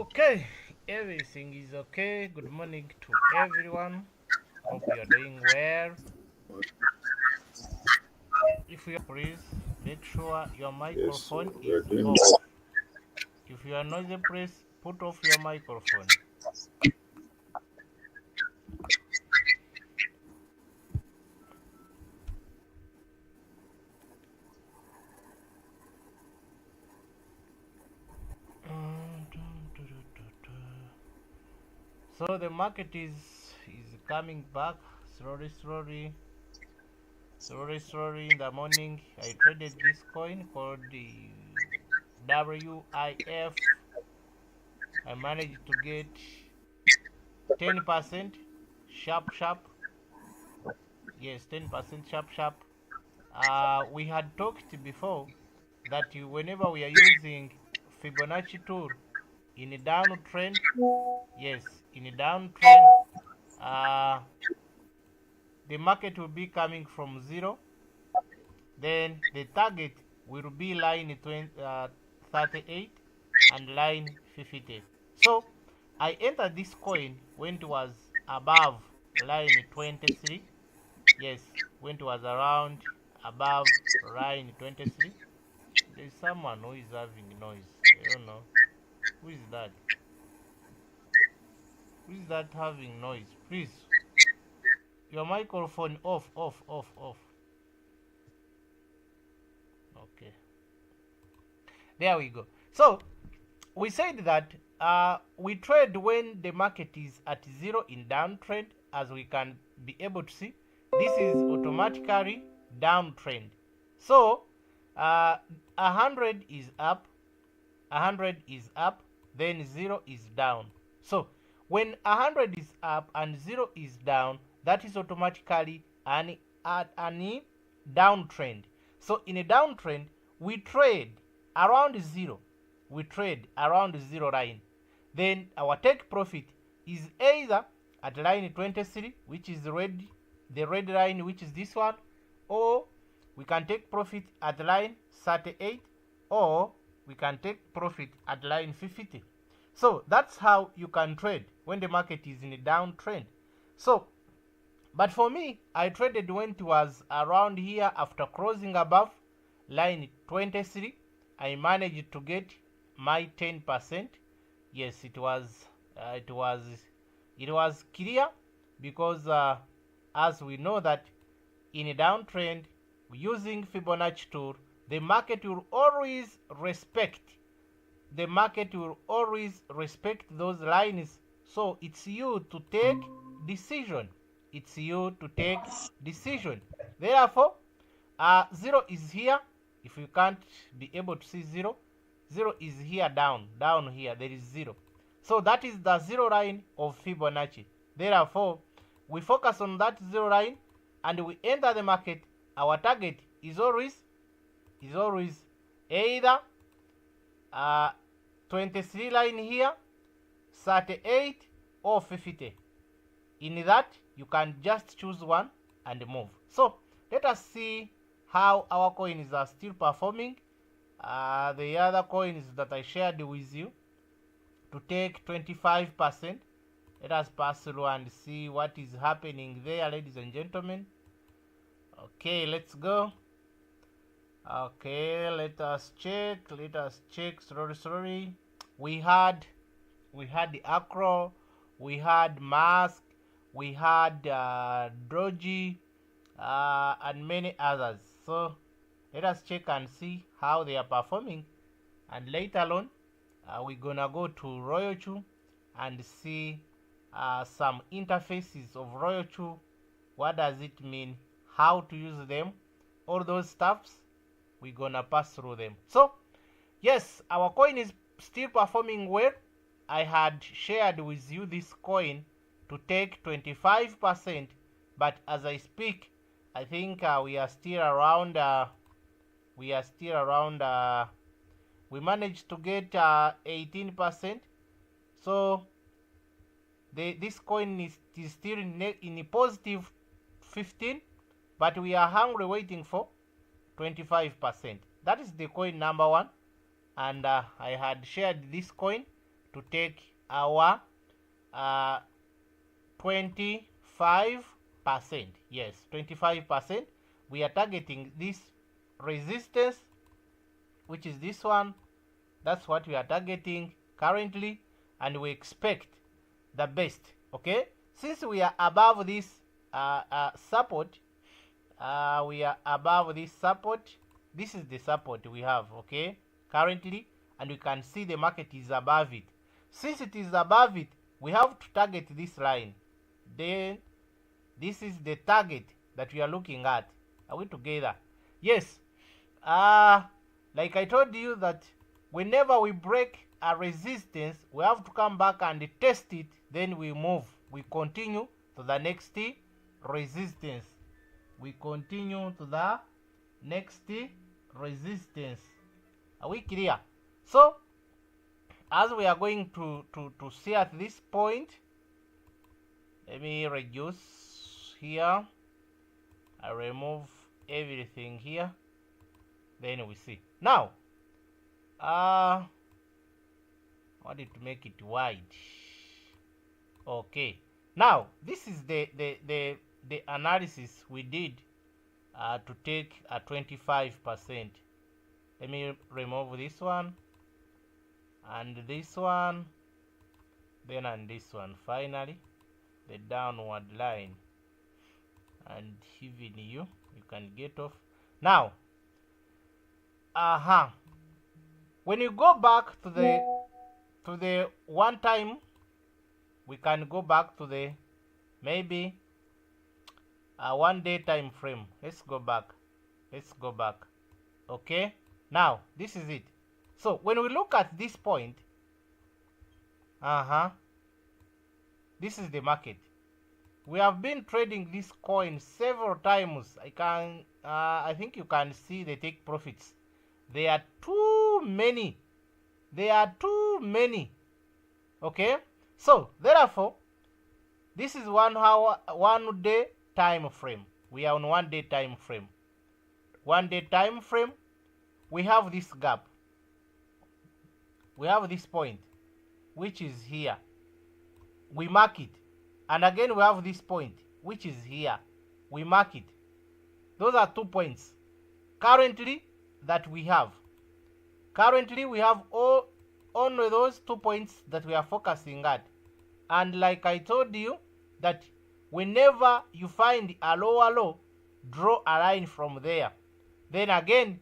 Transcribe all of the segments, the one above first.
Okay, everything is okay. Good morning to everyone. Hope you are doing well. If you are, please make sure your Yes, microphone we is are doing off. well. If you are noisy, please put off your microphone. So the market is coming back slowly in the morning. I traded this coin called the WIF. I managed to get 10% sharp. Yes, 10% sharp. We had talked before that whenever we are using Fibonacci tool in a downtrend, yes, in a downtrend, uh, the market will be coming from zero. Then the target will be line 38 and line 50. So I entered this coin when it was above line 23. Yes, when it was around above line 23. There's someone who is having noise. I don't know. Who is that? Who is that having noise? Please, your microphone off. Okay, there we go. So we said that we trade when the market is at zero in downtrend, as we can be able to see. This is automatically downtrend. So 100 is up, 100 is up, then 0 is down. So when 100 is up and 0 is down, that is automatically an downtrend. So in a downtrend, we trade around 0. We trade around 0 line. Then our take profit is either at line 23, which is the red line, which is this one, or we can take profit at line 38, or we can take profit at line 50. So that's how you can trade when the market is in a downtrend. So, but for me, I traded when it was around here after closing above line 23. I managed to get my 10%. Yes, it was clear because as we know that in a downtrend using Fibonacci tool, the market will always respect those lines. So it's you to take decision. Therefore, 0 is here. If you can't be able to see 0, 0 is here down here. There is 0. So that is the 0 line of Fibonacci. Therefore, we focus on that 0 line and we enter the market. Our target is always either 23 line here, 38 or 50. In that, you can just choose one and move. So let us see how our coins are still performing. The other coins that I shared with you to take 25%. Let us pass through and see what is happening there, ladies and gentlemen. Okay, let's go. Okay, let us check slowly. We had the Acro, we had Mask, we had Doji, and many others. So let us check and see how they are performing, and later on we're gonna go to Royochu and see some interfaces of Royochu. What does it mean? How to use them? All those stuffs, we're gonna pass through them. So yes, our coin is still performing well. I had shared with you this coin to take 25%, but as I speak, I think we are still around. We managed to get 18%. So this coin is still in a positive 15, but we are hungry waiting for 25%. That is the coin number one, and I had shared this coin to take our 25%. Yes, 25%. We are targeting this resistance, which is this one. That's what we are targeting currently, and we expect the best. Okay, since we are above this support, we are above this support. This is the support we have, okay, currently, and we can see the market is above it. Since it is above it, we have to target this line. Then this is the target that we are looking at. Are we together? Yes. Like I told you that whenever we break a resistance, we have to come back and test it, then we move. We continue to the next resistance. We continue to the next resistance. Are we clear? So as we are going to see at this point, let me reduce here. I remove everything here, then we see. Now I wanted to make it wide. Okay, now this is the analysis we did to take a 25%. Let me remove this one and this one, then and this one. Finally, the downward line, and even you can get off. Now when you go back to the one time, we can go back to the maybe 1 day time frame. Let's go back. Okay, now this is it. So when we look at this point, this is the market. We have been trading this coin several times. I think you can see the take profits. They are too many. Okay, so therefore this is 1 hour, 1 day time frame. We are on 1 day time frame. 1 day time frame, we have this gap. We have this point, which is here. We mark it, and again we have this point, which is here. We mark it. Those are 2 points currently that we have. Currently we have only those 2 points that we are focusing at. And like I told you, that whenever you find a lower low, draw a line from there. Then again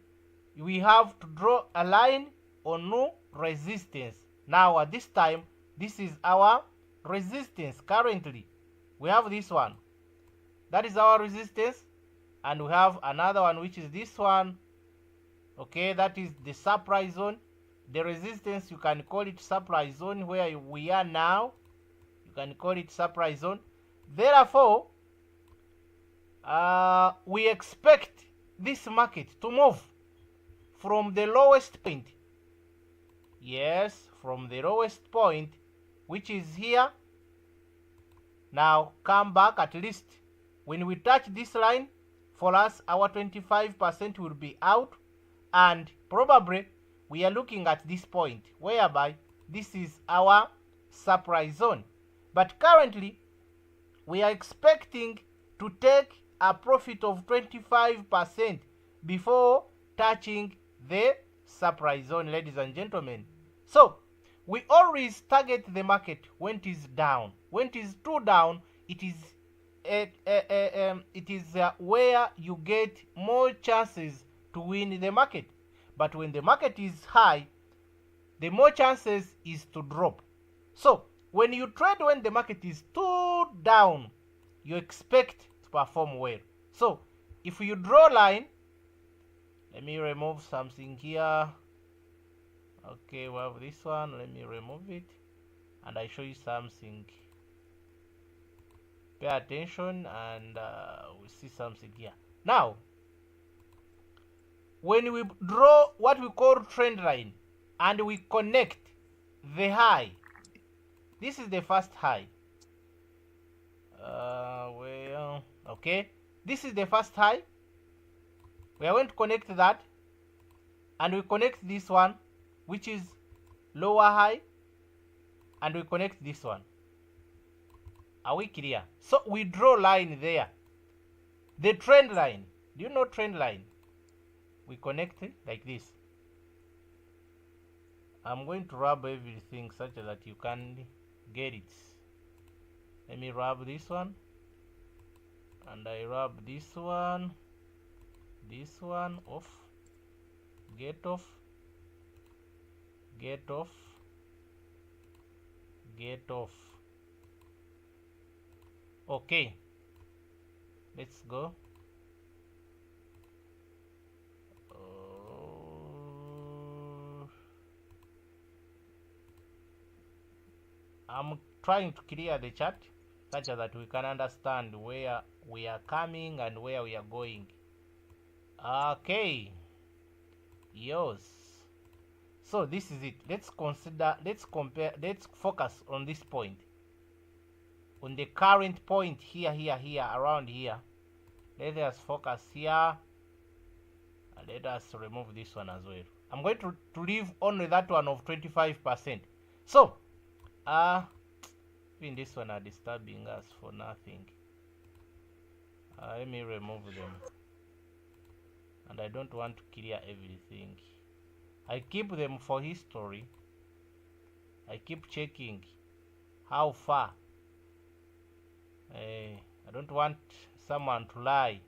we have to draw a line on no resistance. Now at this time, this is our resistance. Currently we have this one, that is our resistance, and we have another one, which is this one. Okay, that is the supply zone. The resistance, you can call it supply zone. Where we are now, you can call it supply zone. Therefore we expect this market to move from the lowest point. Yes, from the lowest point, which is here. Now come back. At least when we touch this line, for us our 25% will be out, and probably we are looking at this point whereby this is our supply zone. But currently we are expecting to take a profit of 25% before touching the supply zone, ladies and gentlemen. So we always target the market when it is down. When it is too down, it is where you get more chances to win the market. But when the market is high, the more chances is to drop. So when you trade when the market is too down, you expect to perform well. So if you draw line, let me remove something here. Okay, we have this one. Let me remove it, and I show you something. Pay attention, and we see something here. Now when we draw what we call trend line and we connect the high, this is the first high. Okay, this is the first high. We are going to connect that, and we connect this one, which is lower high. and we connect this one. Are we clear? So we draw line there. The trend line. Do you know trend line? We connect it like this. I'm going to rub everything such that you can get it. Let me rub this one, and I rub this one off, get off, get off, get off. Okay, let's go. I'm trying to clear the chart such that we can understand where we are coming and where we are going. Okay, yes. So this is it. Let's compare, let's focus on this point, on the current point here, around here. Let us focus here, and let us remove this one as well. I'm going to leave only that one of 25%. So even this one are disturbing us for nothing. Let me remove them, and I don't want to clear everything. I keep them for history. I keep checking how far. I don't want someone to lie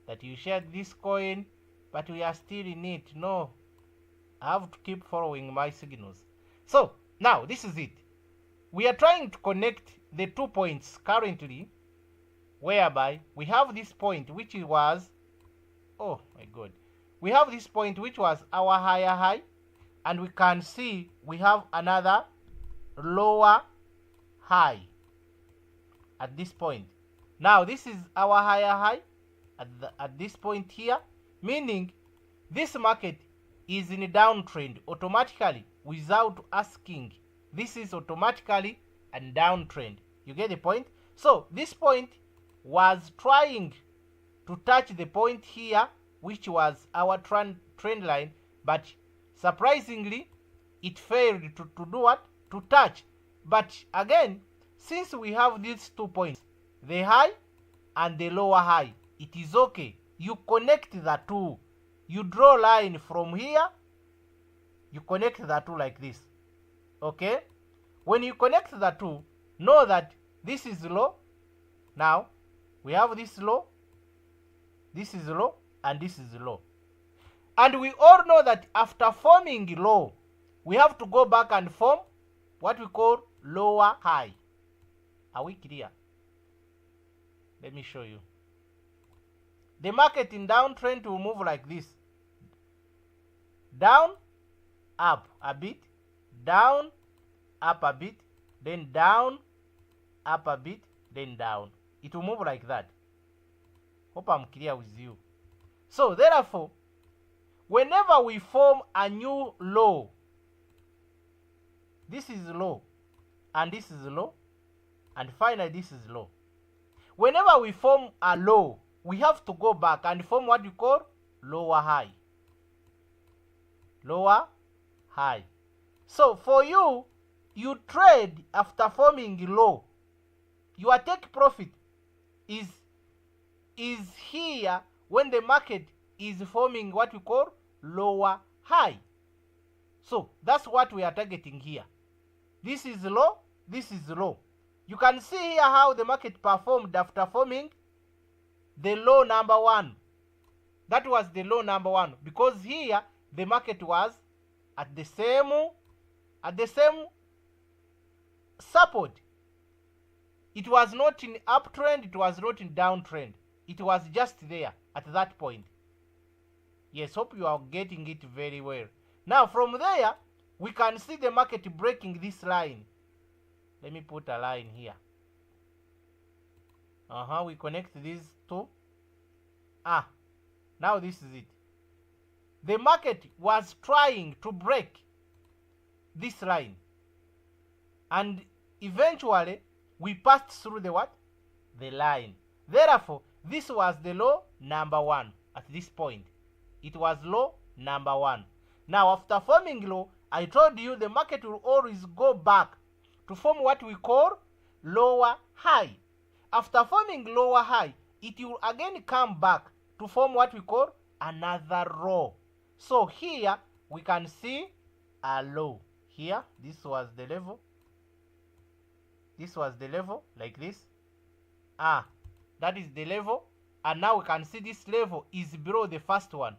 that you shared this coin but we are still in it. No, I have to keep following my signals. So now this is it. We are trying to connect the 2 points currently, whereby we have this point which was, oh my god, we have this point which was our higher high, and we can see we have another lower high at this point. Now this is our higher high at this point here, meaning this market is in a downtrend automatically without asking. This is automatically a downtrend. You get the point? So this point was trying to touch the point here, which was our trend line, but surprisingly it failed to do what? To touch. But again, since we have these 2 points, the high and the lower high, it is okay. You connect the two. You draw line from here, you connect the two like this. Okay, when you connect the two, know that this is low. Now we have this low, this is low, and this is low, and we all know that after forming low, we have to go back and form what we call lower high. Are we clear? Let me show you. The market in downtrend will move like this: down, up a bit, down, up a bit, then down, up a bit, then down. It will move like that. Hope I'm clear with you. So therefore, whenever we form a new low, this is low, and this is low, and finally this is low. Whenever we form a low, we have to go back and form what we call lower high. Lower high. So for you, you trade after forming low. Your take profit is here when the market is forming what we call lower high. So that's what we are targeting here. This is low, this is low. You can see here how the market performed after forming the low number 1. That was the low number 1, because here the market was at the same support. It was not in uptrend, it was not in downtrend. It was just there at that point. Yes, hope you are getting it very well. Now from there, we can see the market breaking this line. Let me put a line here. We connect these two. Now this is it. The market was trying to break this line, and eventually we passed through the what? The line. Therefore, this was the low number 1 at this point. It was low number 1. Now after forming low, I told you the market will always go back to form what we call lower high. After forming lower high, it will again come back to form what we call another low. So here we can see a low. Here, this was the level. This was the level, like this. That is the level. And now we can see this level is below the first one.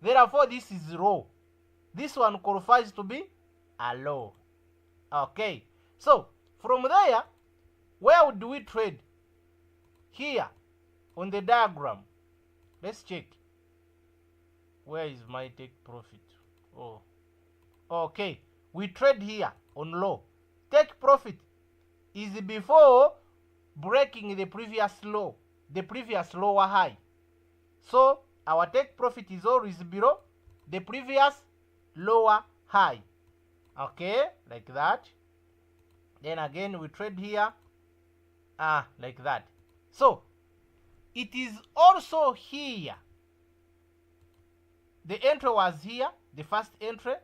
Therefore, this is low. This one qualifies to be a low. Okay. So, from there, where do we trade? Here, on the diagram. Let's check. Where is my take profit? Oh. Okay. We trade here on low. Take profit is before breaking the previous low, the previous lower high. So our take profit is always below the previous lower high. Okay, like that. Then again we trade here, like that. So it is also here. The entry was here, the first entry.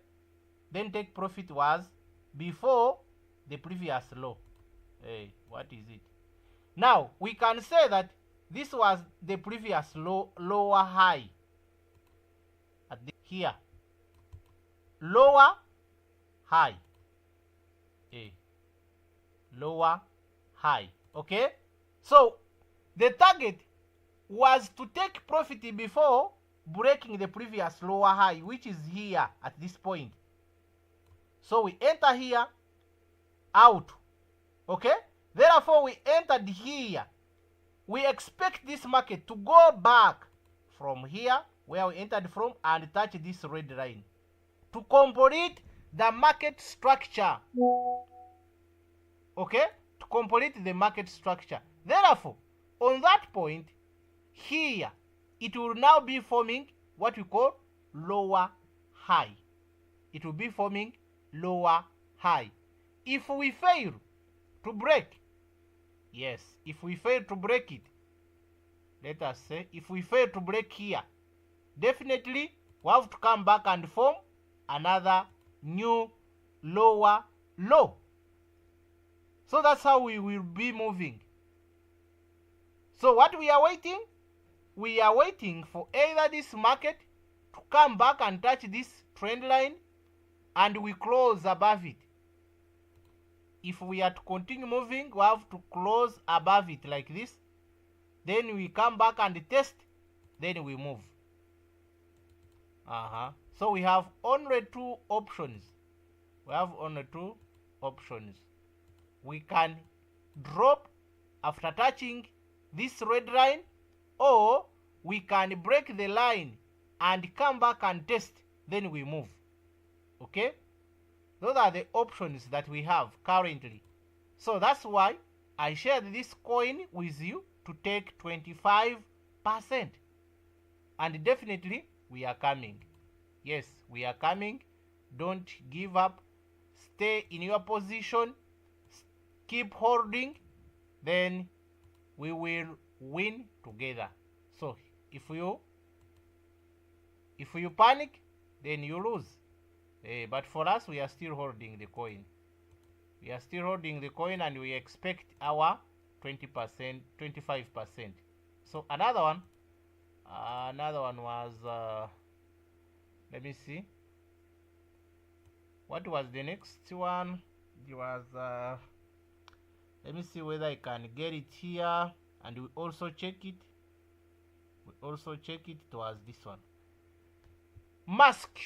Then take profit was before the previous low. Hey, what is it? Now we can say that this was the previous lower high. At here, lower high. Hey, lower high. Okay. So the target was to take profit before breaking the previous lower high, which is here at this point. So we enter here, out. Okay? Therefore, we entered here. We expect this market to go back from here, where we entered from, and touch this red line to complete the market structure. Okay? To complete the market structure. Therefore, on that point, here, it will now be forming what we call lower high. It will be forming lower high. If we fail to break, yes, if we fail to break it, let us say, if we fail to break here, definitely we have to come back and form another new lower low. So that's how we will be moving. So what we are waiting? We are waiting for either this market to come back and touch this trend line and we close above it. If we are to continue moving, we have to close above it like this. Then we come back and test, then we move. So we have only two options. We have only two options. We can drop after touching this red line, or we can break the line and come back and test, then we move. Okay? Those are the options that we have currently. So that's why I shared this coin with you to take 25%. And definitely we are coming. Yes, we are coming. Don't give up. Stay in your position. Keep holding. Then we will win together. So if you panic, then you lose. But for us, we are still holding the coin. We are still holding the coin, and we expect our 20%, 25%. So another one was, let me see. What was the next one? It was, let me see whether I can get it here, and we also check it. It was this one. Mask.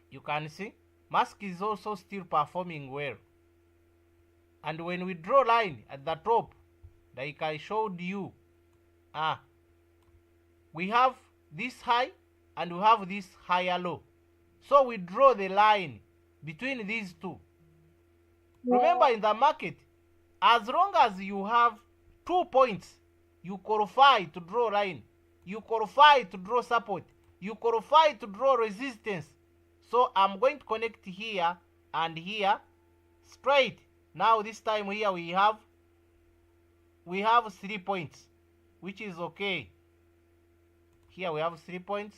You can see Mask is also still performing well. And when we draw line at the top, like I showed you, we have this high and we have this higher low. So we draw the line between these two. Remember, in the market, as long as you have 2 points, you qualify to draw line, you qualify to draw support, you qualify to draw resistance. So I'm going to connect here and here straight. Now this time here we have 3 points, which is okay. Here we have 3 points.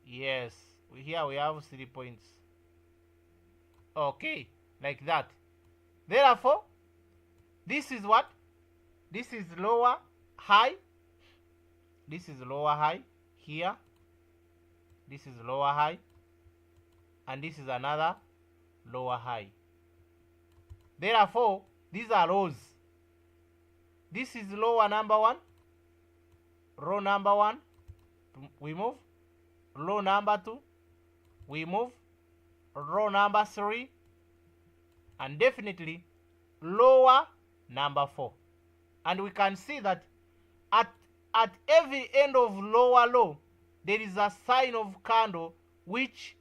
Yes, here we have 3 points. Okay, like that. Therefore, this is what? This is lower high. This is lower high here. This is lower high. And this is another lower high. Therefore, these are lows. This is lower number 1. Row number 1. We move. Row number 2. We move. Row number 3. And definitely lower number 4. And we can see that at every end of lower low, there is a sign of candle which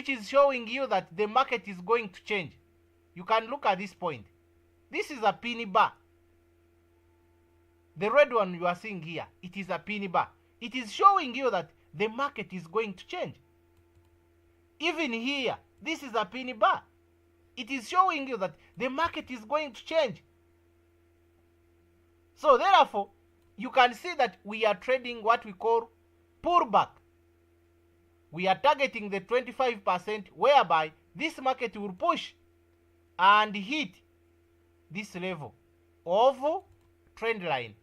is showing you that the market is going to change. You can look at this point. This is a penny bar. The red one you are seeing here, it is a penny bar. It is showing you that the market is going to change. Even here, this is a penny bar. It is showing you that the market is going to change. So therefore, you can see that we are trading what we call pullback. We are targeting the 25%, whereby this market will push and hit this level of trend line.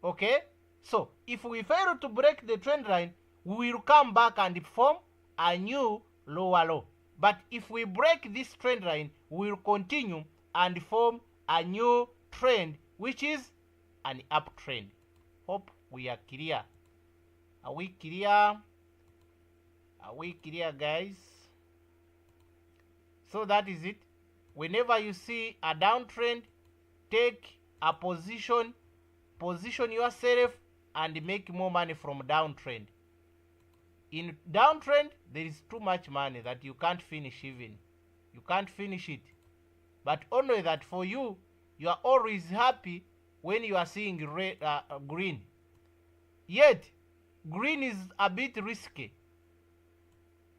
Okay? So if we fail to break the trend line, we will come back and form a new lower low. But if we break this trend line, we will continue and form a new trend, which is an uptrend. Hope we are clear. Are we clear? Are we clear, guys? So that is it. Whenever you see a downtrend, take a position yourself and make more money from downtrend. In downtrend, there is too much money that you can't finish even. You can't finish it. But only that for you, you are always happy when you are seeing green. Yet, green is a bit risky.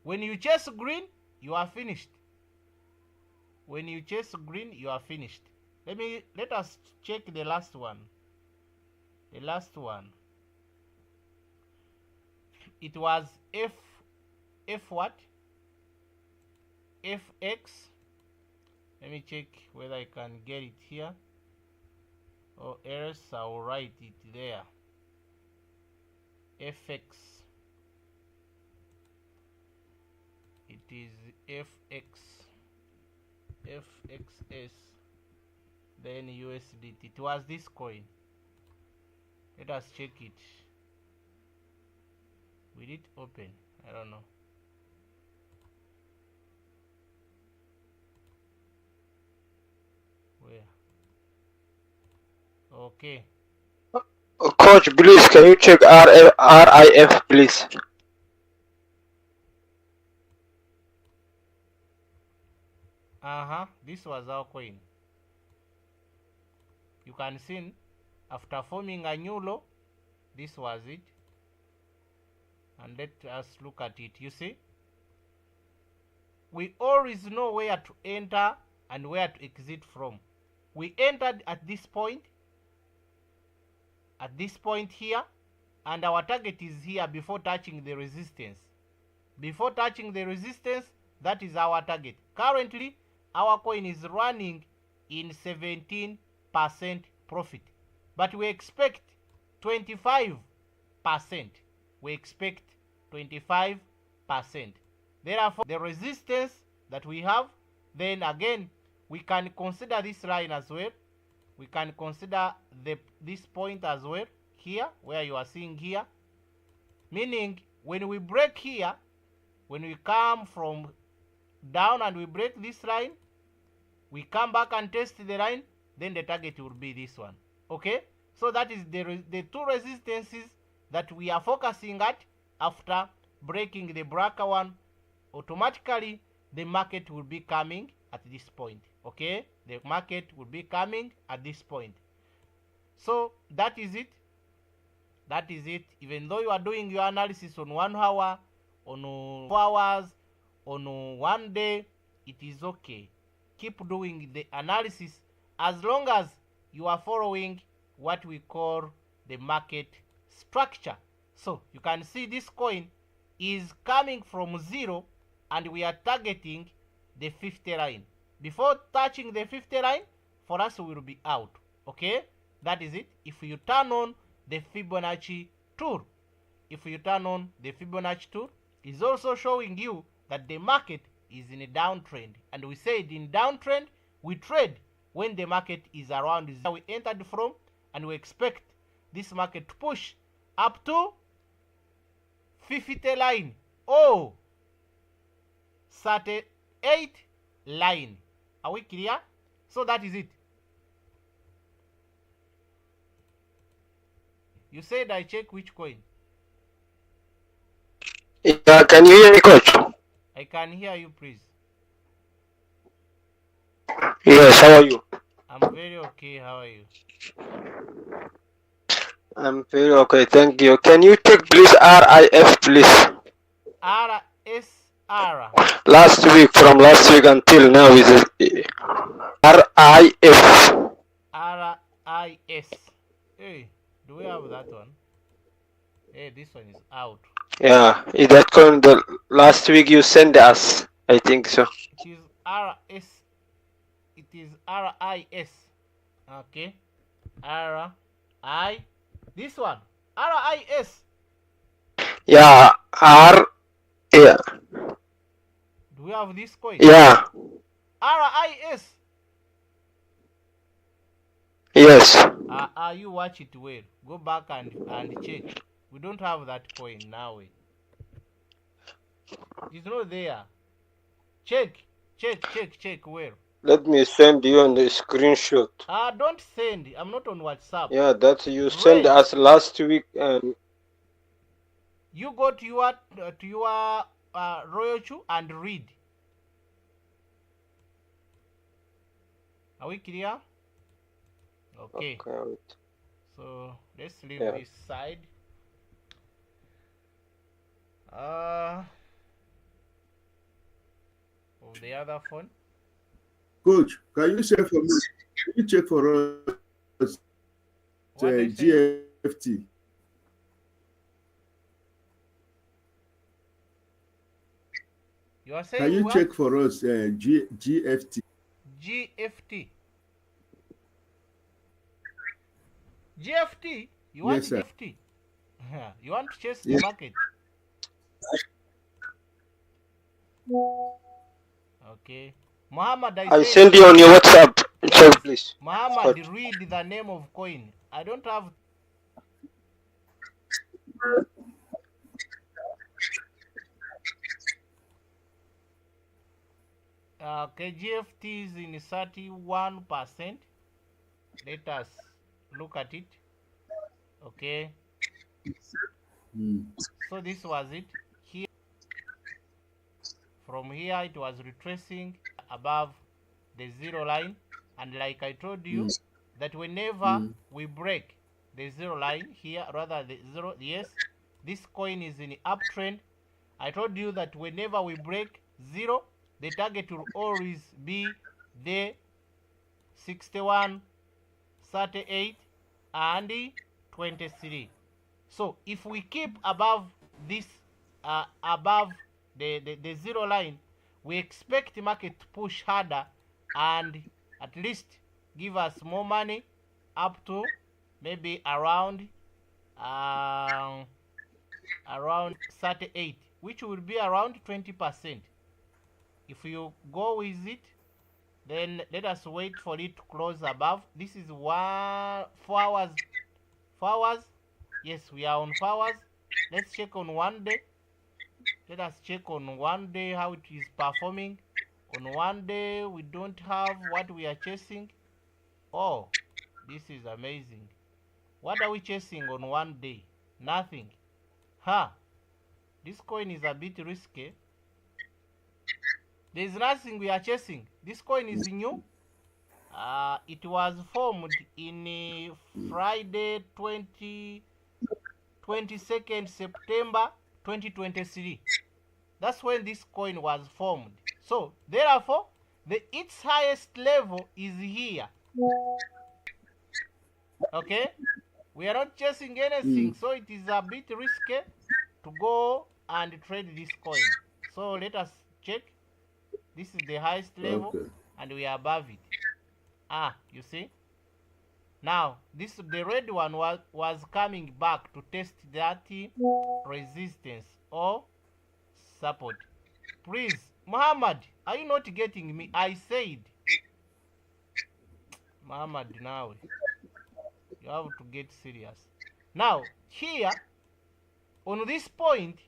When you chase green, you are finished. When you chase green, you are finished. Let us check the last one. The last one. It was F what? FX. Let me check whether I can get it here. Or else I'll write it there. FX. It is FX. FXS. Then USDT. It was this coin. Let us check it. Will it open? I don't know. Where? Okay. Coach, please, can you check RIF, please? This was our coin. You can see after forming a new low, this was it. And let us look at it. You see, we always know where to enter and where to exit from. We entered at this point here, and our target is here before touching the resistance. Before touching the resistance, that is our target. Currently, our coin is running in 17% profit, but we expect 25%. We expect 25%. Therefore, the resistance that we have, then again, we can consider this line as well. We can consider this point as well here, where you are seeing here. Meaning, when we break here, when we come from down and we break this line, we come back and test the line, then the target will be this one. Okay? So that is the two resistances that we are focusing at. After breaking the bracket one, automatically the market will be coming at this point. Okay? The market will be coming at this point. So that is it. That is it. Even though you are doing your analysis on 1 hour, on 4 hours, on 1 day, it is okay. Keep doing the analysis as long as you are following what we call the market structure. So you can see this coin is coming from 0 and we are targeting the 50 line. Before touching the 50 line, for us we will be out. Okay, that is it. If you turn on the Fibonacci tool, if you turn on the Fibonacci tool, is also showing you that the market is in a downtrend, and we said in downtrend we trade when the market is around where we entered from, and we expect this market to push up to 50 line or 38 line. Are we clear? So that is it. You said I check which coin? Yeah, can you hear me, coach? I can hear you, please. Yes, how are you? I'm very okay. How are you? I'm very okay, thank you. Can you check please RIF, please? RSR. From last week until now is RIF. RIS. Hey, do we have that one? Hey, this one is out. Yeah, is that coin the last week you sent us? I think so. It is RS. It is RIS. Okay. RI. This one. RIS. Yeah, yeah. Do we have this coin? Yeah. RIS. Yes. You watch it well. Go back and check. We don't have that coin now. It's not there. Check where. Let me send you on the screenshot. Don't send. I'm not on WhatsApp. Yeah, that you sent us last week, and you go to your Royal and read. Are we clear? Okay. So let's leave this side. Of the other phone. Coach, can you check for me? Can you check for us GFT? You are saying can you check for us GFT? GFT. GFT? You want GFT? You want to chase the market? Okay. Muhammad, I send you on your WhatsApp. Check, please. Muhammad, read the name of coin. I don't have. Okay, GFT is in 31%. Let us look at it. Okay. So this was it. Here, from here it was retracing above the zero line, and like I told you that whenever we break the zero line here, rather the zero, yes, this coin is in uptrend. I told you that whenever we break zero, the target will always be the 61, 38, and 23. So if we keep above this, above the zero line, we expect the market to push harder and at least give us more money up to maybe around 38, which will be around 20%. If you go with it, then let us wait for it to close above. This is 4 hours. 4 hours. Yes, we are on 4 hours. Let's check on 1 day. Let us check on 1 day how it is performing. On 1 day, we don't have what we are chasing. Oh, this is amazing. What are we chasing on 1 day? Nothing. This coin is a bit risky. There is nothing we are chasing. This coin is new. It was formed in Friday 22nd September 2023. That's when this coin was formed. So therefore, its highest level is here. Okay, we are not chasing anything, so it is a bit risky to go and trade this coin. So let us Check. This is the highest level, Okay. and we are above it. You see? Now, the red one was coming back to test that resistance or support. Please, Muhammad, are you not getting me? I said, Muhammad, now you have to get serious. Now, here, on this point,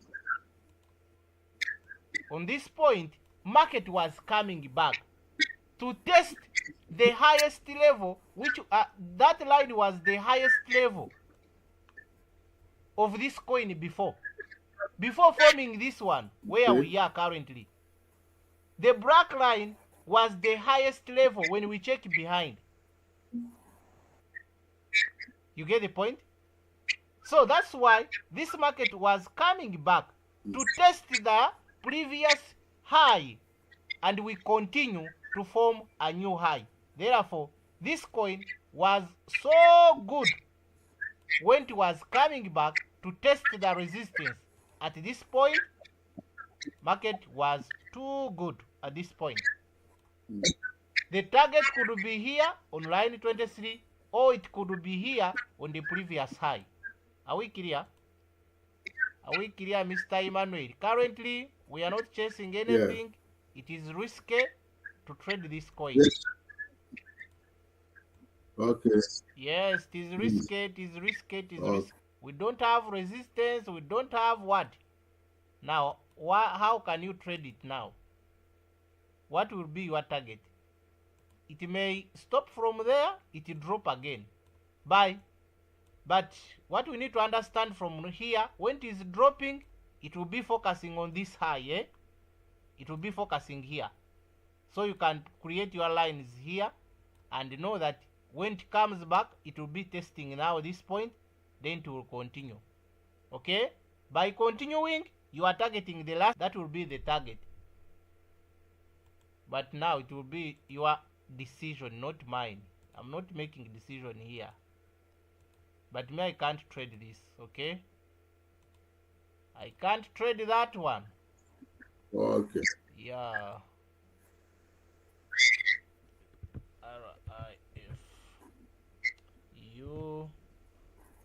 market was coming back to test the highest level, which that line was the highest level of this coin before forming this one where we are currently. The black line was the highest level when we check behind. You get the point? So that's why this market was coming back to test the previous high, and we continue to form a new high. Therefore, this coin was so good when it was coming back to test the resistance. At this point, market was too good at this point. The target could be here on line 23, or it could be here on the previous high. Are we clear? Are we clear, Mr. Emmanuel? Currently, we are not chasing anything. Yeah. It is risky to trade this coin. Yes. Okay. Yes, it is risky. It is risky. It is risky. We don't have resistance. We don't have what? Now, how can you trade it now? What will be your target? It may stop from there. It will drop again. Buy. But what we need to understand from here, when it is dropping, it will be focusing on this high, eh? It will be focusing here. So you can create your lines here and know that when it comes back, it will be testing now this point, then it will continue. Okay? By continuing, you are targeting the last, that will be the target. But now it will be your decision, not mine. I'm not making a decision here. But me, I can't trade this, okay? I can't trade that one. Okay. Yeah. RIF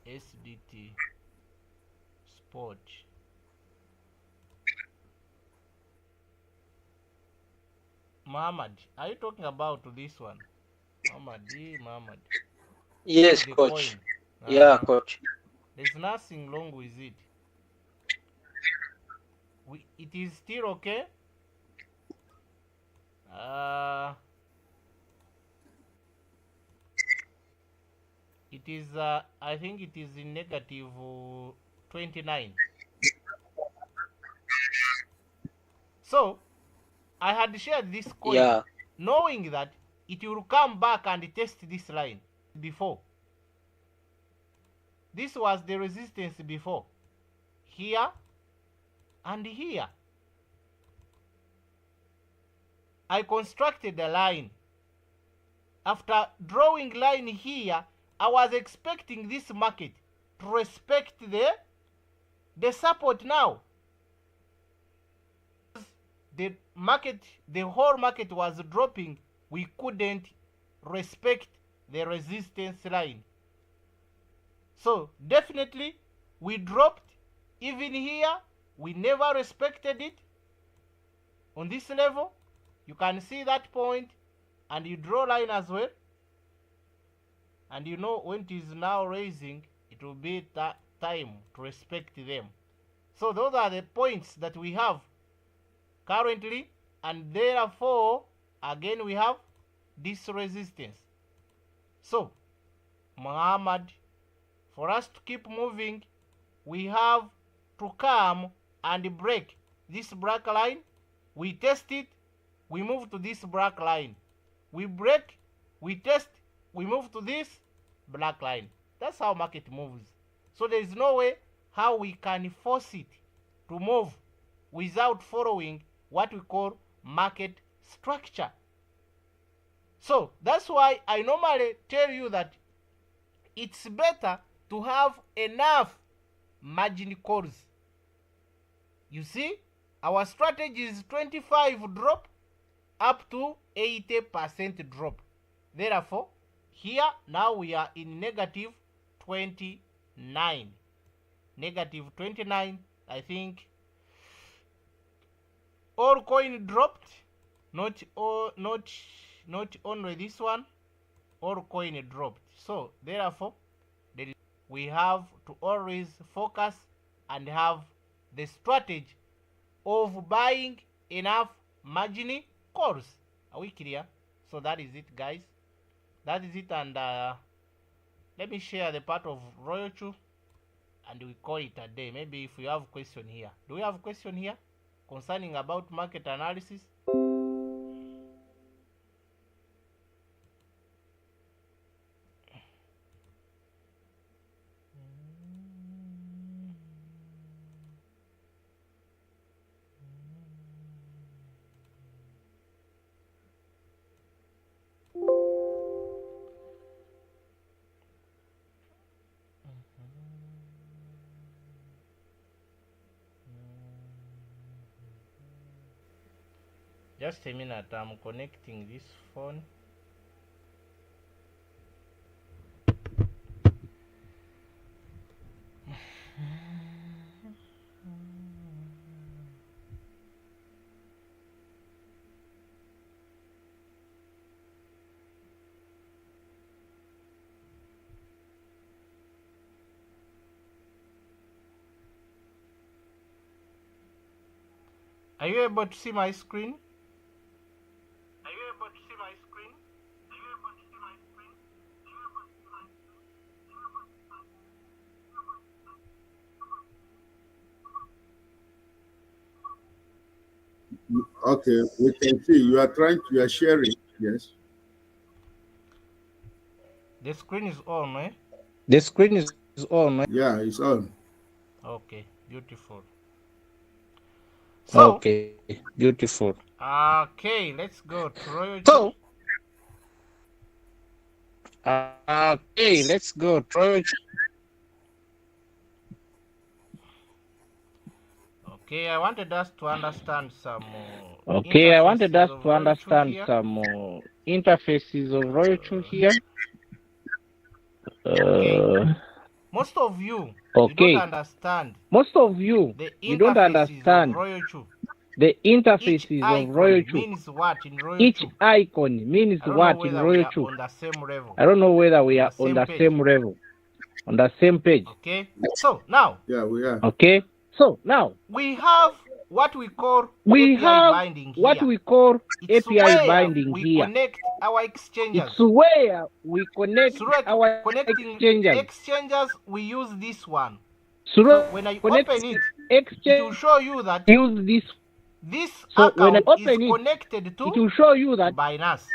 USDT spot. Muhammad, are you talking about this one? Muhammad. Yes, The coach. coin. Yeah, coach. There's nothing wrong with it. It is still okay. It is I think it is in negative 29. So I had shared this coin knowing that it will come back and test this line before. This was the resistance before. Here and here. I constructed a line. After drawing line here, I was expecting this market to respect the support now. The whole market was dropping. We couldn't respect the resistance line. So definitely we dropped. Even here, we never respected it. On this level, you can see that point, and you draw line as well. And you know when it is now raising, it will be time to respect them. So those are the points that we have currently, and therefore, again we have this resistance. So, Muhammad, for us to keep moving, we have to come and break this black line. We test it, we move to this black line. We break, we test, we move to this black line. That's how market moves. So there is no way how we can force it to move without following what we call market structure. So that's why I normally tell you that it's better to have enough margin calls. You see, Our strategy is 25 drop up to 80% drop. Therefore, here now we are in negative 29. Negative 29, I think. All coin dropped, not only this one, all coin dropped. So therefore, we have to always focus and have the strategy of buying enough margin calls. Are we clear? So that is it, guys. That is it, and let me share the part of Royaltrue and we call it a day. Maybe if we have question here. Do we have a question here concerning about market analysis? Just a minute, I'm connecting this phone. Are you able to see my screen? Okay, we can see you are sharing. Yes. The screen is on, eh? The screen is on, eh? Yeah, it's on. Okay, beautiful. So, Okay, beautiful. Okay, let's go to Royaltrue. Okay, let's go. Okay, I wanted us to understand some. Interfaces of Royaltrue here. Most of you, Okay. you don't understand. Most of you, You don't understand Royaltrue. the interfaces Each of icon Royaltrue. means what in Royaltrue? Each icon means I don't what know in whether we are Royaltrue. on the same level. I don't know whether we are on same the page. same level, on the same page. Okay, so now Yeah, we are. Okay, so now we have what we call we API have binding what here. we call It's API where binding we here. connect our exchanges. It's where we connect Through our connecting exchanges. we use this one. So So when I connect open it, it exchange, will show you that use this. this So when I account is open it, connected it to will show you that Binance.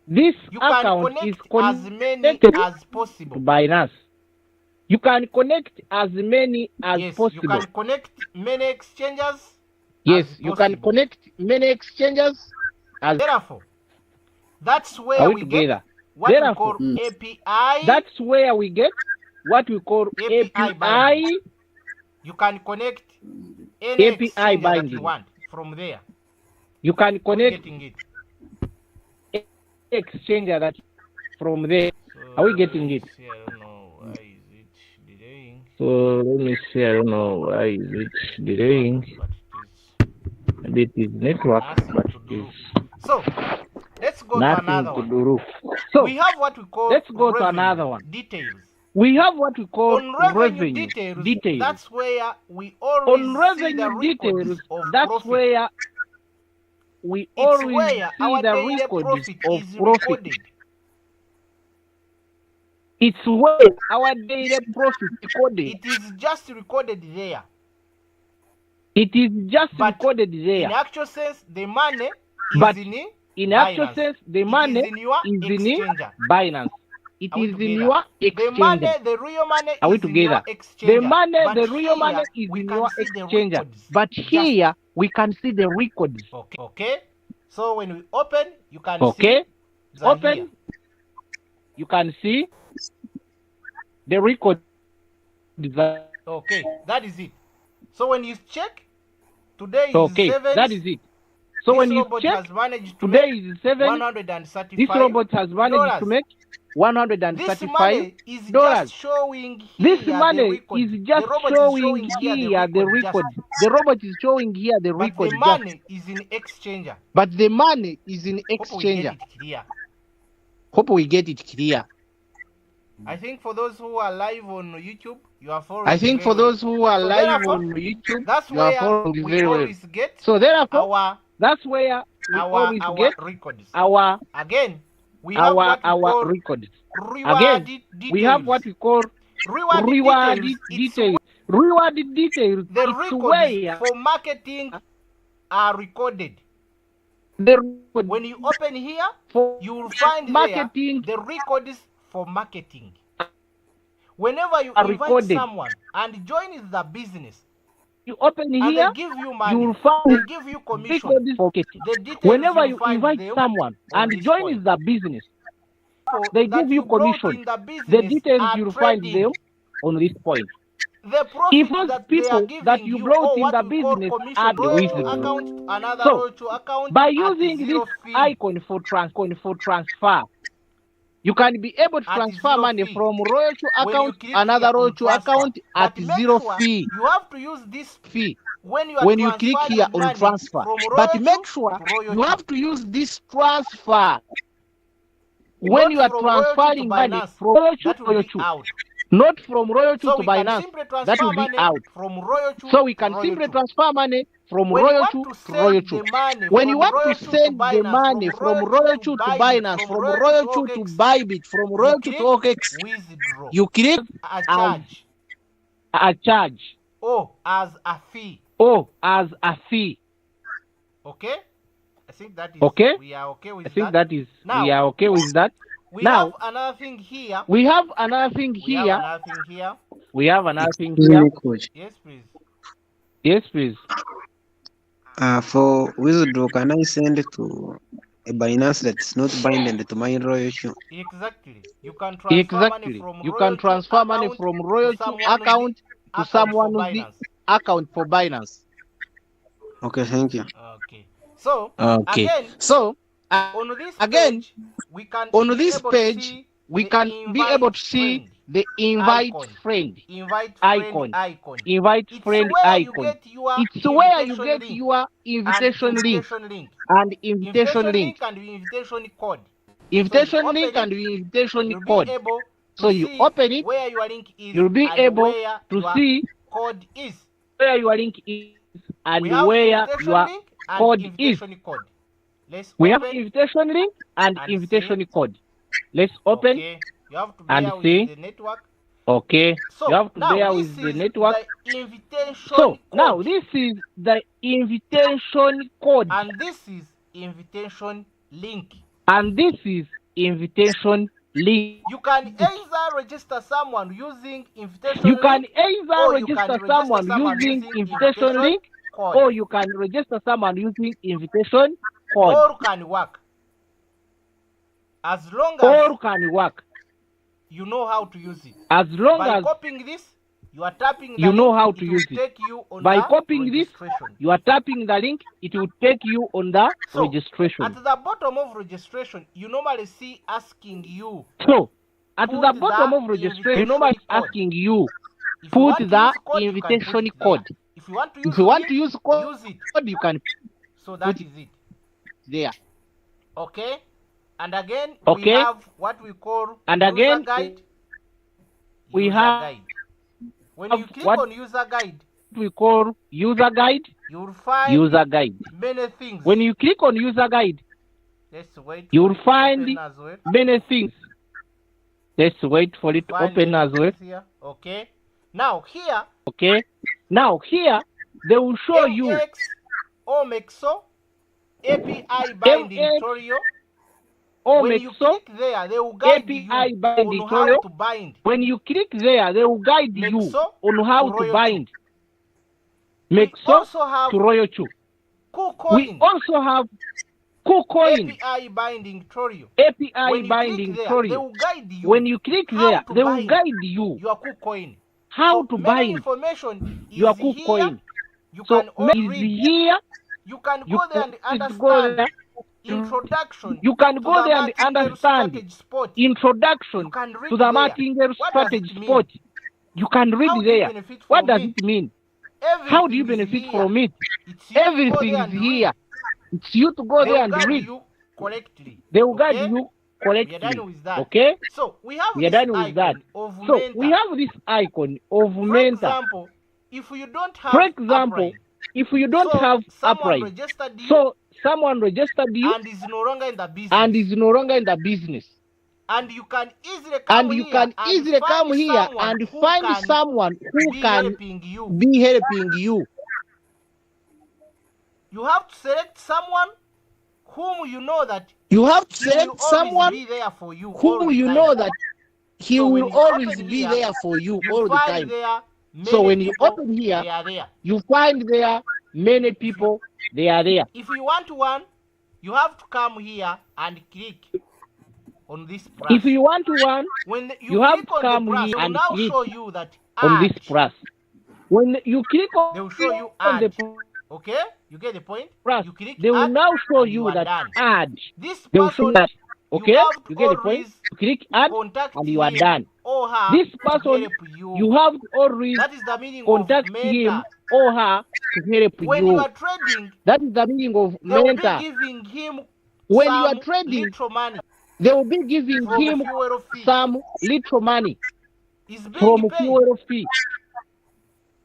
this You can account is connect as many connected as to possible. Binance. You can connect as many as Yes, possible. you can connect many exchanges. Yes, as you can possible. connect many exchanges as. Therefore, that's Are where we we together? get what we Therefore, call API. That's where we get what we call API API. You can connect any API exchange that binding. you want from there. You can Are we connect getting it? exchanger that from there. So, Are we getting it? I don't know why is it delaying. So let me see. I don't know why is it delaying. But It is network, nothing but to it do. is So let's go to nothing another to one. do. So We have what we call let's go to revenue another one. details. We have what we call On revenue details. That's where we always On see the revenue records details, of that's profit. where we It's always where see our the daily records profit of is profit. recorded. It's where our daily profit recorded. It is just recorded there. It is just But recorded there. in actual sense, the money is But in actual Binance. sense, the It money is in your is in exchanger. Binance. It Are we is in together? your The money, exchange. the real money Are we is in your together? exchanger. The money, But the real money here, is we in can your see the exchange. records. But Just here we can see the records. okay. So when we open, you can Okay. see Open. here. You can see the record. Okay, that is it. So when you check Today is Okay, 7th. that is it. So This when you robot check, has managed to today make is 7. $135. This robot has managed to make This $135. money is just showing here This the money record. is The just robot showing is here the record. The robot is showing here the but record the just. money is in exchanger. But the money is in Hope we get exchanger. it clear. Hope we get it clear. I think for those who are live on YouTube, you are following. I think for those who are So live therefore, on YouTube, that's you are where following we very well. always get So therefore, our that's where we always get records. our Again, we have what we call records. reward Again, details. we have what we call reward details. Reward details. The It's records where for marketing are recorded. the record When you open here, for you will find marketing there the records for marketing. Whenever you are invite recorded. someone and join the business, You open and here, they give you money, you will find they give you commission. records marketing. The details Whenever you you find invite them someone on and this join point. the business, So they that give you brought commission. in the The business details are you will find trading. them on this point. The profit If those that they are people giving that you you, brought or in what the we call business commission, are royalty reasonable. account, another So, royalty account, by at using zero this fee. icon for transfer, you can be able to At transfer zero money fee. from royalty When you account click another here on royalty transfer, account at but make zero sure fee. you have to use this Fee when you are when you click transferring here on money transfer, from but royalty make sure to royalty. you have to use this transfer when Not you are from royalty to transferring money Binance. from royalty That to will be royalty, out. not from royalty So to we can Binance. simply That transfer will be money out. from royalty So we to can royalty. simply transfer money from When you royalty want to to send royalty. the money When from you want to royalty send the Binance, money from royalty to Binance, from royalty to Bybit, from you royalty click to OKX, withdraw. you click A charge a charge or as a fee. or as a fee. Okay? I think that is Okay? we are okay with I think that. that is Now, we are okay with that. We Now, have another thing here. we have another thing We have here. another thing here. We have another thing Excuse here. me, coach. Yes, please. Yes, please. For withdraw, can I send it to a Binance that's not binding to my royalty? Exactly. You can transfer money Exactly. from You royalty can transfer money account from to royalty someone's account to account for someone's Binance. account for Binance. Okay, thank you. Okay. So Okay. again, So on this again, page, we can on be this able to page, see we the can be invite able to see friend the invite icon. friend Invite icon. friend icon. Invite It's friend where you icon. get your It's where you invitation get link your invitation and link invitation link. and invitation link. And invitation code. Invitation So link and invitation you'll code. be able to So you see open it, where your link is you'll be and able where to your see code is. where your link is and We have where invitation your link and code is. invitation code. Let's We have open invitation link and and invitation see. code. Let's open. Okay. You have to and bear with see. the network. Okay. So You have to now bear this with the is network. the invitation So code. now this is the invitation code And this is invitation link. and this is invitation link. You can either register someone using invitation You can link, either or you can register register someone someone using using invitation link code. or you can register someone using invitation code. All can work. As long as Or can work. you know how to use it. As long By as copying this, you are tapping the you know link, how to will use it. take you on By the copying this, registration. you are tapping the link, it will take you on the So, registration. At the bottom of registration, you normally see asking you, So, at put the bottom the of registration, invitation normally code. asking you, If you put want to the use code, you can put invitation it there. code. If you want to use If you want to link, use code, use it. you can So that is it. there. Okay? And again, Okay. we have what we call And user again, guide. we User have guide. When have you click what- on user guide, We call user guide. you will find User guide. many things. When you click on user guide, Let's wait. you for will it to find open as well. many things. Let's wait for it to Find open many as well. things here. Okay. Now here, Okay. Now here they will show you MX Omexo API binding MX tutorial. When you Omexo click there, they will guide API you binding on how tutorial. to bind. When you click there, they will guide you Mexo on how to to Royal bind We Mexo also have to Royal2. We KuCoin also have KuCoin API binding tutorial. API When you binding click there, they tutorial. will guide you When you click how there, to they will bind guide you your KuCoin. how So to many bind information is your here KuCoin. You So can all is read. here. You can You go there and can go understand there. introduction You can to go the there and Martingale understand strategy spot. introduction You can read to the there. Martingale What does strategy it mean? spot. You can read How do you there. benefit What from does it? it mean? Everything How do you is benefit here. from it? It's you to go Everything there is and here. read. It's you to go They there will and guide read. you correctly. They will guide Okay? you We are correctly. done with that. Okay? So we have We are this done with that. icon of So we mentor. have this icon of For mentor. example, if you don't have For example, upright, if you don't so have someone upright, registered you so someone registered you and is no longer in the business, and is no longer in the business, and you can easily come and you here can and easily find come here someone and who find can someone who be can helping you. be helping you. You have to select someone whom you know that You have to he will select always someone be there for you all whom the you time. know that he So when will you always open be here, there for you you all the find time. there many So when you people, open here, they are there. you find there many people, they are there. If you want one, you have to come here and click on this plus. If you want one, When you have click to on come the plus, here they will and now click show you that on this add. plus. When you click They will show you on the add. Okay? You get the point? plus, You click they will add now show and you you are that done. add. This They will show person, that. you Okay? have to You get the point? always You click add contact and you are him done. or her This to person, help you. you have to always That is the meaning contact of him mentor. or her to help When you you. are trading, That is the meaning of they will be mentor. giving him When you are some trading, little money they will be giving from him fuel fee. some little money Is being from paid. fuel fee.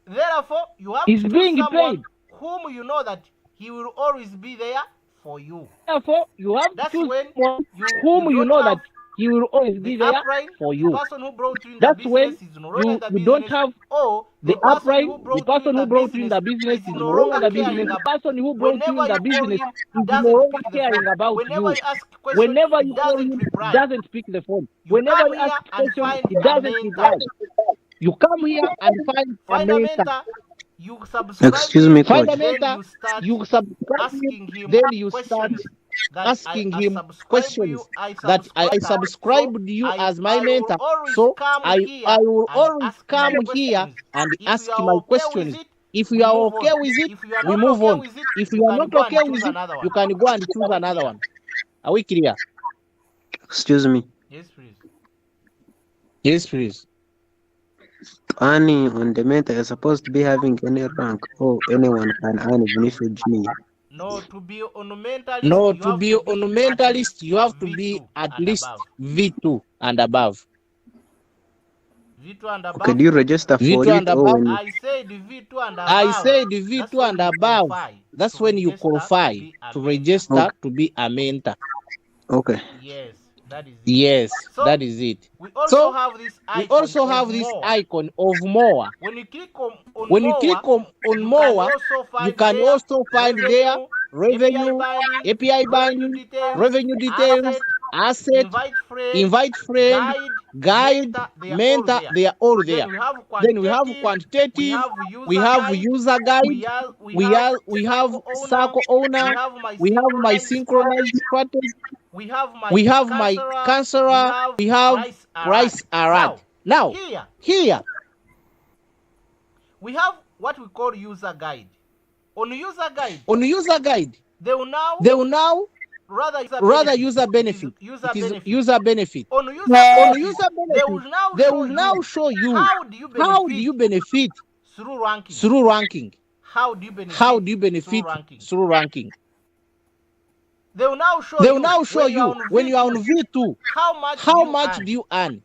Therefore, you have Is to choose being someone paid. whom you know that he will always be there for you. Therefore, you have to That's choose when someone you whom you don't know have that he will always be the there upright, for the you. person who brought you in the That's when business is no longer in the you don't business, have or the the person upright, who the brought you person in who the brought you in business the business is is no no longer longer the business. caring The about. person who brought you Whenever in the you call business him, is no doesn't longer pick the caring phone. about Whenever you. you ask question, Whenever he you call doesn't him, reply. he doesn't pick the phone. You Whenever come you here ask and questions, find he a doesn't mentor. reply. You come here and find a Find a mentor. mentor, you subscribe Excuse him, me, Find a coach. then mentor, you start you subscribe him, asking him then you start questions that asking I him subscribe questions you, I that I subscribe, so subscribed you as my I will mentor. always So come I here will and always ask my come here questions. and If ask you are my okay with questions. it, If we you are move okay on. with it, If you are we not move okay on. with it, If you you are can not go and okay choose with it, another one. you can go and choose another one. Are we clear? Excuse me. Yes, please. Yes, please. Earning on the mentor, you're supposed to be having any rank or anyone can earn even if you're junior. No, to be on a mentalist, No, you to have be to on a be at mentalist, least you have to V2 be at and least above. V2 and above. V2 and above. Okay, do you register for V2 it and or above. when I said V2 and above. I said the That's V2 when and you above. qualify That's to when you register qualify to be a to mentor. register to be a mentor. Okay. Yes, that is it. Yes, So that is it. we also So have this we icon also of have this more. icon of more. When you click on When you more, click on you more, can also you find can there also find there revenue, revenue, API API binding, binding, details, revenue details, asset, asset, invite friend, guide, mentor, they are all there. Then we have Then we have quantitative, we quantitative, have we user have guide, user guide, we have circle owner, we have my synchronized strategy, we have we have my counselor, we have price alert. Now, here, we have what we call user guide. On user guide, they will now rather user benefit. User It is benefit. user benefit. On user On benefit, user they benefit, will now show you how do you benefit through ranking. How do you benefit through ranking? They will now show you when you are on V2 how much do you earn.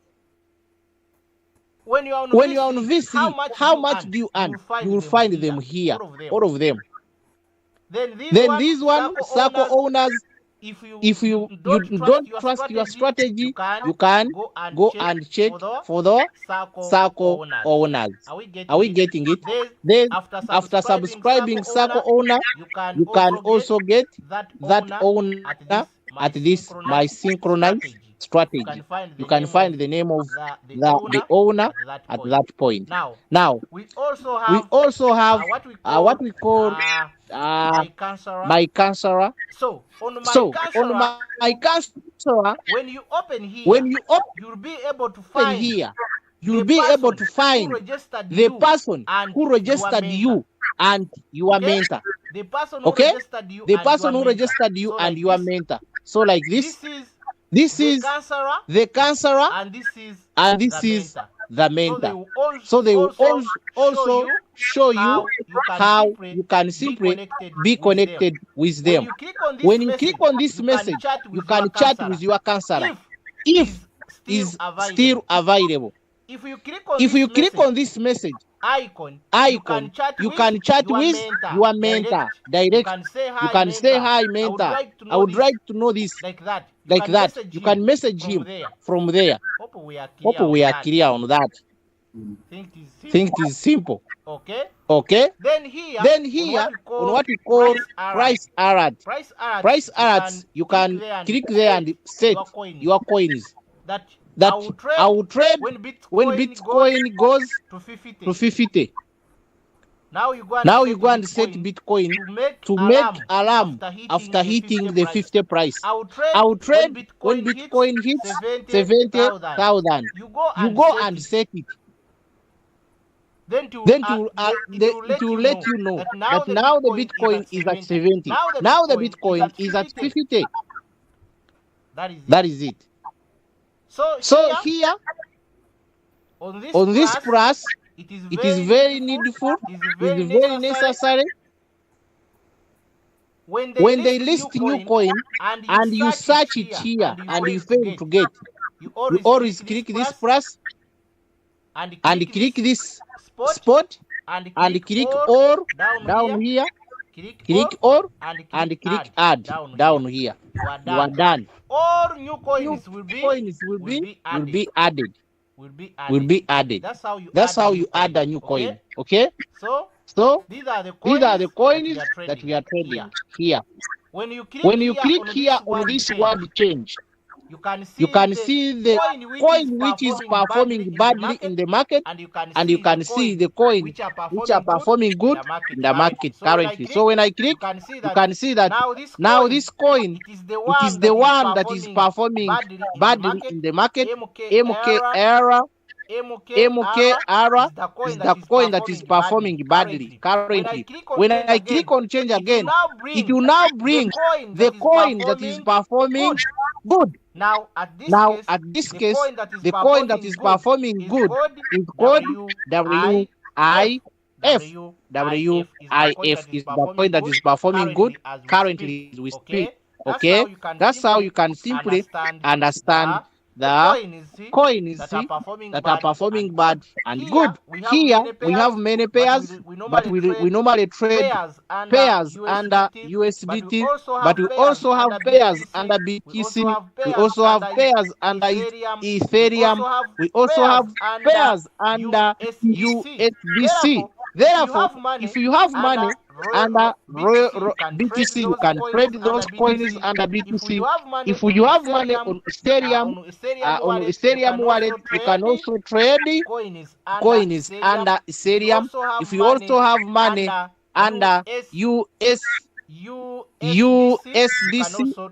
When you are on V3 how much do you earn. You will find them here, all of them. Then this one, circle owners, if you don't trust your strategy, you can go and check for the circle owners. Are we getting it? Then after subscribing circle owner, you can also get that owner at this my synchronized strategy. You can find the name of the owner at that point. Now we also have what we call my counselor. So on my counselor, when you open here, you'll be able to find here, you'll be able to find the person who registered you and your mentor. The person Okay? registered you The and person your who registered you So and like your this. mentor. So like this. This This is is the counselor, the counselor, and this is and this the is mentor. the mentor. So they will also show you how you can simply be connected with them. When you click on this message, you can chat with your counselor if is still available. If you click on this message icon, you can chat with your mentor direct. You can say, hi mentor, I would like to know this, like that. You can message him from there. Hope we are clear on that. Think it is simple. Okay. Then here on what we call price alert. Price alerts, you can click there and set your coins. That I will trade when Bitcoin goes to 50. Now you go and set Bitcoin to make alarm after hitting the 50 price. I will trade when Bitcoin hits 70,000. You go and set it. Then it will let you know that now the Bitcoin is at 70. Now the Bitcoin is at 50. That is it. So here on this price, it is very needful, it is very necessary. When they list new coin and you search it here and you fail to get, you always click this plus and click this spot and click all down here. Click all and click add down here. You are done. All new coins will be added. That's how you add a new coin. Okay? So these are the coins that we are trading here. When you click here on this word change, you can see the coin which is performing badly in the market, and you can see the coin which are performing good in the market currently. So when I click, you can see that now this coin, it is the one that is performing badly in the market. MKR is the coin that is performing badly currently. When I click on change again, it will now bring the coin that is performing good. Now at this case, the coin that is performing good is called WIF. WIF is the coin that is performing good currently as we speak. Okay, that's how you can simply understand the coins that are performing bad and good. Here we have many pairs, but we normally trade pairs under USDT, but we also have pairs under BTC, we also have pairs under Ethereum, we also have pairs under USDC. Therefore, if you have money under BTC, you can trade those coins under BTC. If you have money on Ethereum wallet, you can also trade coins under Ethereum. If you also have money under USDC,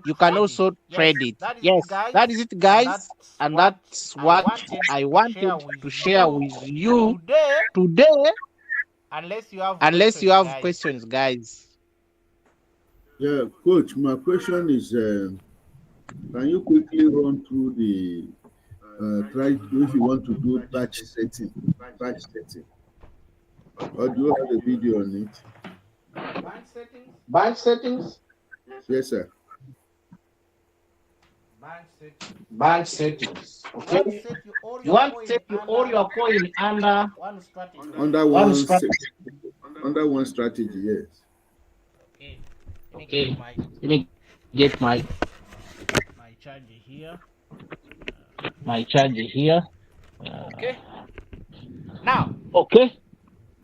you can also trade it. Yes, that is it, guys, and that's what I wanted to share with you today. Unless you have questions, guys. Yeah, Coach, my question is, can you quickly run through the try if you want to do batch setting, or do you have a video on it? Batch settings? Yes, sir. Batch settings. Okay. You want to set all your coin under one strategy, yes. Okay. Let me get my charger here. Okay. Now. Okay.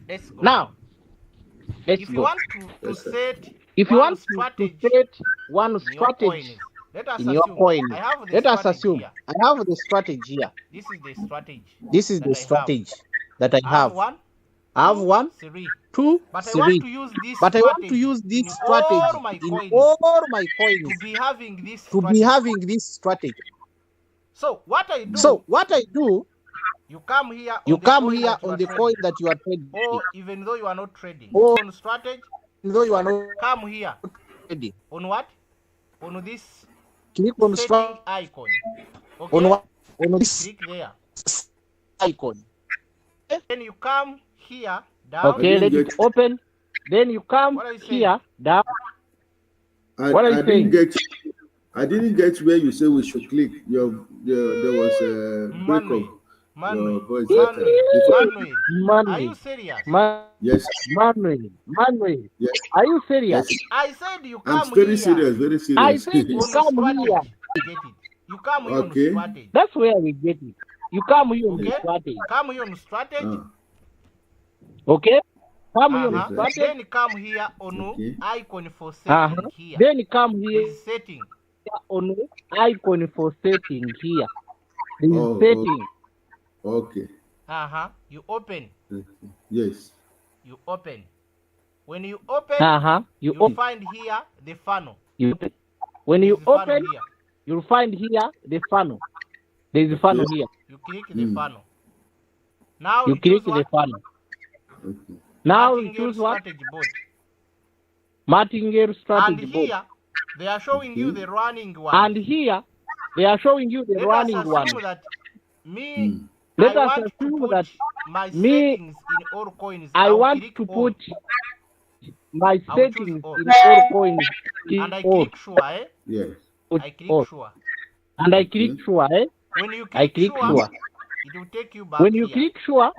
Let's go. Now. If you want to set one strategy in your coin, let us assume I have the strategy here. This is the strategy that I have. I have 1, 2, 3. But I want to use this strategy in all my coins to be having this strategy. So what I do, You come here on You the come coin here that you on are the trading. coin that you are trading. Or even though you are not trading. Or On strategy, though you are not come here. trading. On what? On this Click on setting icon. Okay? on what? On this Click there. icon. Then you come here down. Okay, let it open. Then you come What are you saying? here down. I saying? I didn't get where you say we should click. There was a break of your voice. Manuel, are you serious? Yes. Manuel. Yes. Are you serious? Yes. I said you come I'm very here. serious, very serious. I said you On come strategy. here. Get it. You come here Okay. on strategy. That's where we get it. You come here on Okay? strategy. Come here on strategy. Okay? Come here on Uh-huh. strategy. Then come here on Okay. icon for setting here. Then come here This setting. on icon for setting here. This Oh, setting. Okay. You open. Yes. You open. When you open, You you'll open. find here the funnel. You open. When you There's the funnel open, here. you'll find here the funnel. There's a funnel here. You click the funnel. Now You click the funnel. Okay. Now you choose what? Strategy board. Martingale And strategy board. here they are showing you the running one. And here they are showing you the Let running us one. assume that me, Let I us want to assume put that my me, settings in all coins. I I'll want click to all. put my I'll settings choose in all. all coins. And I all. click sure, eh? Yes. I click all. sure. And I click sure, eh? When you I click click sure, sure. it will take you back When you here. click sure,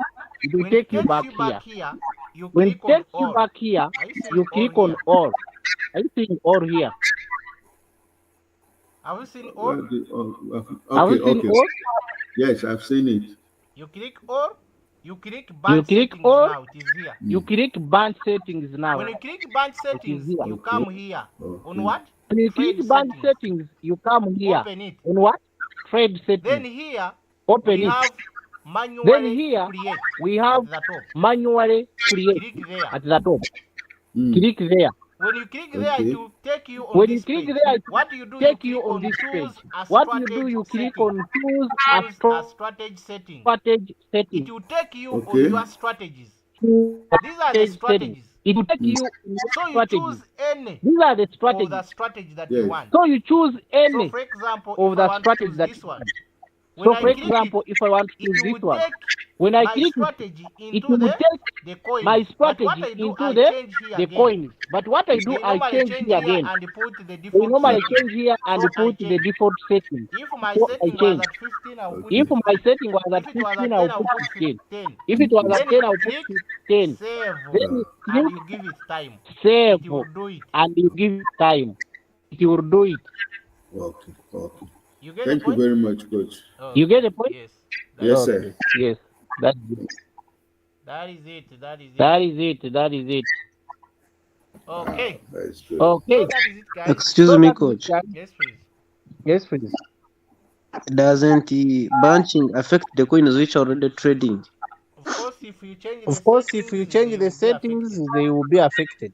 it will When take it you takes back you here. back here, you When it click on takes you all. back here, Are you seeing you all click on here? all. Are you seeing all here? Have you seen all? Have Okay. you seen Okay. all? Yes, I've seen it. You click all. You click You bunch click settings all. now. It is here. You click bunch settings now. When you click bunch settings, here. you come here. Okay. On what? When you Trade click bunch settings. settings, you come here. Open it. On what? Trade Then settings. here Open we it. have Then manually here create we have at the top. manually create Click there. at the top. Mm. Click there. When you click there, Okay. it will take you on When you this click page. there, it What do you do? take You you click on this page. choose a What you do, strategy you click setting. on choose Choose a strategy setting. strategy It setting. will take you on Okay. your strategies. Choose These are the strategy setting. strategies. It will take Mm. you on your So you strategies. choose any These are the of the strategies. strategy that Yes. you want. So you choose So any for example, of if I the want to strategies choose that this you one, want. when So I for click example, if I want to it choose will this one, take when I my click it, strategy it into will the take coins. my But what strategy I do, into I the change here the again. coins. But what I do, They I normally change change here here again. and put the They default normally setting. change here and So I put the change. default setting. If my So I setting was change. at 15, I'll put If 15. my setting was at If it was 15, at I'll 10, I'll put put 15. 10. If it was Then at 10, you I'll put click 10. save Then you and click you give it time. save It will do it. and you give it time. It will do it. Okay. Okay. You get Thank the you point? very much, Coach. Okay. You get the point? Yes. Yes, That is sir. it. Yes. That's it. That is it. That is it. That is it. That is it. Okay. That's good. Okay. So that is it, guys. Excuse So me, that is coach. that. Yes, please. Yes, please. Doesn't the bunching affect the coins which are already trading? Of course, if you change Of the course, if you settings, change they the will be settings, affected. they will be affected.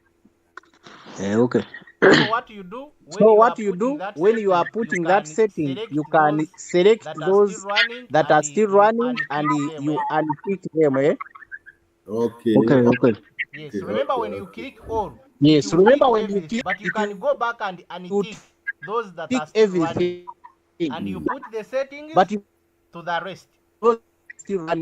Okay. So what you do when So you what are you putting do that when you are setting, putting you that can setting, select you can those select that are those still running that are and still you running and untick them. you unpick them. Eh? Okay. Okay. Okay. Yes. Okay, Remember okay, when you okay. click all, it Yes. will Remember tick when you everything, click, but you it can go back and will untick those that pick are still running, everything, and you put the settings but you to the rest. don't still running.